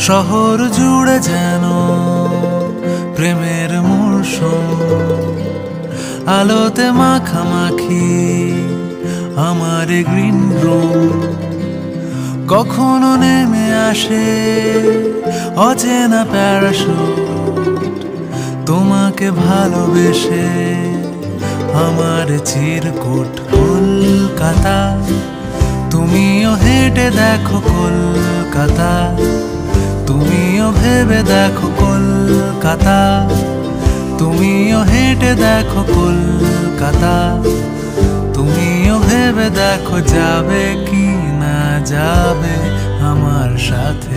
শহর জুড়ে যেন প্রেমের মৌসুম, আলোতে মাখামাখি আমার গ্রিন রুম। কখনো নেমে আসে অচেনা প্যারাশুট, তোমাকে ভালোবেসে আমার চিরকুট। কলকাতা, তুমিও হেঁটে দেখো কলকাতা, তুমিও ভেবে দেখো কলকাতা, তুমিও হেঁটে দেখো কলকাতা, তুমিও ভেবে দেখো যাবে কি না যাবে আমার সাথে।